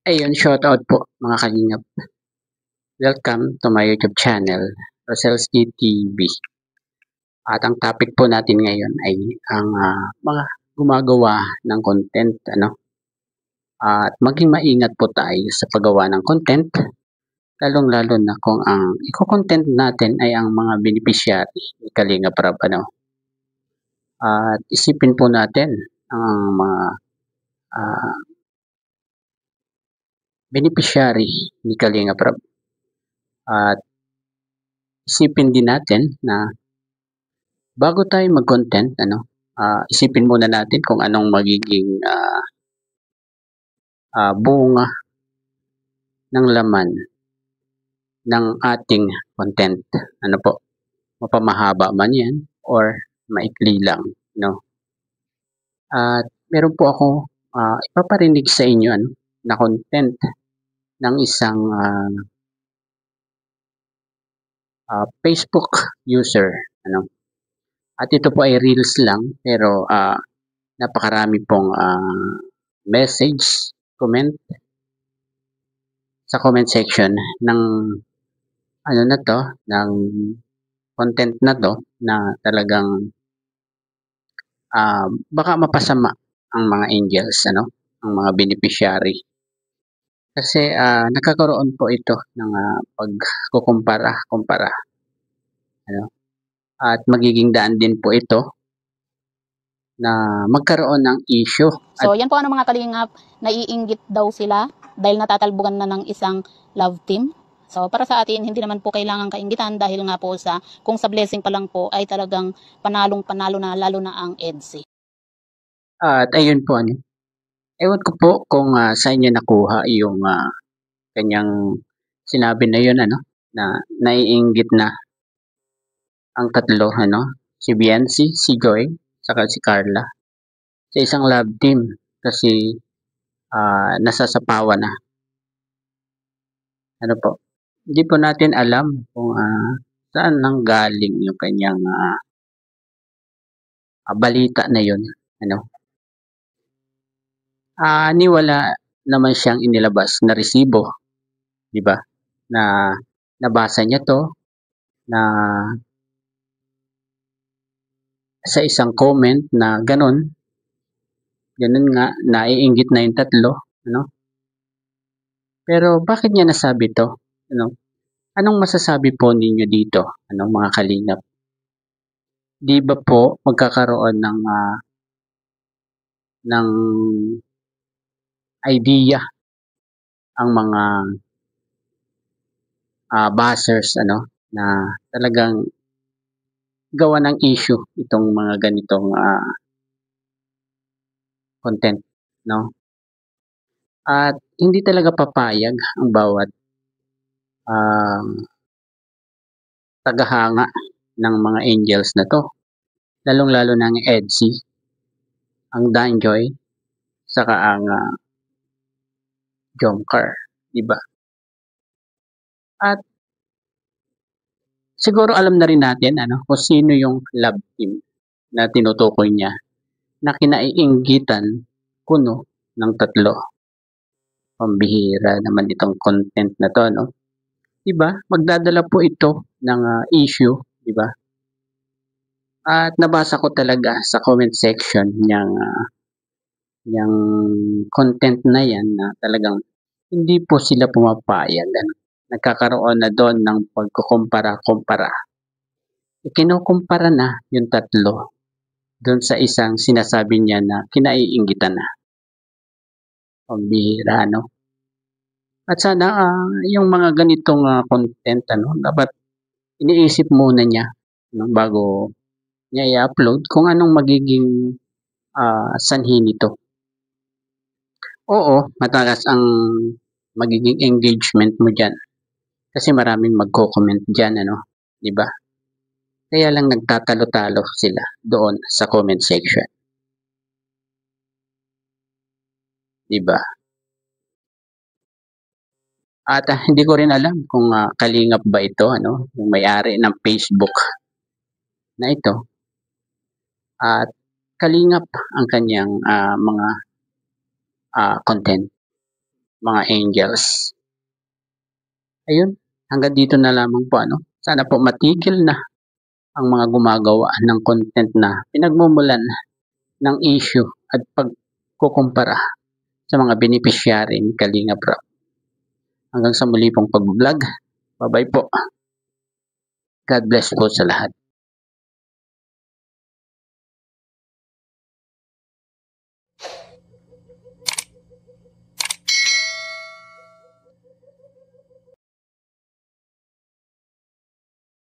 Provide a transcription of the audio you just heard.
Ayun, shoutout po mga kalingap. Welcome to my YouTube channel, Rosel's TV. At ang topic po natin ngayon ay ang mga gumagawa ng content, At maging maingat po tayo sa paggawa ng content, lalong-lalo na kung ang iko-content natin ay ang mga beneficiary ni Kalingap Rab, At isipin po natin ang mga beneficiary ni Kalingap Rab. At isipin din natin na bago tayo mag-content, isipin muna natin kung anong magiging bunga ng laman ng ating content. Ano po? Mapamahaba man yan or maikli lang, At meron po ako ipaparinig sa inyo na content ng isang Facebook user, At ito po ay reels lang pero napakarami pong message, comment sa comment section ng ng content na to na talagang baka mapasama ang mga angels, ang mga beneficiary. Kasi nagkakaroon po ito ng pagkukumpara, At magiging daan din po ito na magkaroon ng issue. So, yan po mga kalingap, naiinggit daw sila dahil natatalbugan na ng isang love team. So, para sa atin, hindi naman po kailangan kainggitan dahil nga po kung sa blessing pa lang po ay talagang panalong-panalo na, lalo na ang EDSI. At ayun po, ewan ko po kung sa inyo nakuha yung kanyang sinabi na yun, na naiinggit na ang tatlo, si Biancy, si Joy, saka si Carla, sa isang love team kasi nasasapawan na. Ano po? Hindi po natin alam kung saan nanggaling yung kanyang balita na yun, niwala naman siyang inilabas na resibo, di ba? Na nabasa niya to na sa isang comment na ganun nga, naiinggit na yung tatlo, Pero bakit niya nasabi to? Anong masasabi po ninyo dito, mga kalingap? Di ba po magkakaroon ng idea ang mga bashers, na talagang gawa ng issue itong mga ganitong content, At hindi talaga papayag ang bawat tagahanga ng mga angels na to. Lalong-lalo na ang EDSI, ang Danjoy, saka ang Jomcar, di ba? At siguro alam na rin natin kung sino yung love team na tinutukoy niya na kinaiinggitan kuno ng tatlo. Pambihira naman itong content na to, Diba? Magdadala po ito ng issue, diba? At nabasa ko talaga sa comment section yung content na yan na talagang hindi po sila pumapayag. Nagkakaroon na doon ng pagkukumpara-kumpara. Kinukumpara na yung tatlo doon sa isang sinasabi niya na kinaiinggitan na. Pambihira, At sana yung mga ganitong content, dapat iniisip muna niya bago niya i-upload kung anong magiging sanhi nito. Oo, matalas ang magiging engagement mo dyan. Kasi maraming magko-comment dyan, di ba? Kaya lang nagtatalo-talo sila doon sa comment section. Di ba? At hindi ko rin alam kung kalingap ba ito, yung may-ari ng Facebook na ito. At kalingap ang kanyang mga content. mga angels. Ayun, hanggang dito na lamang po Sana po matigil na ang mga gumagawa ng content na pinagmumulan ng issue at pagkukumpara sa mga beneficiary ni Kalingap Rap. Hanggang sa muli pong pag-vlog. Bye-bye po. God bless po sa lahat.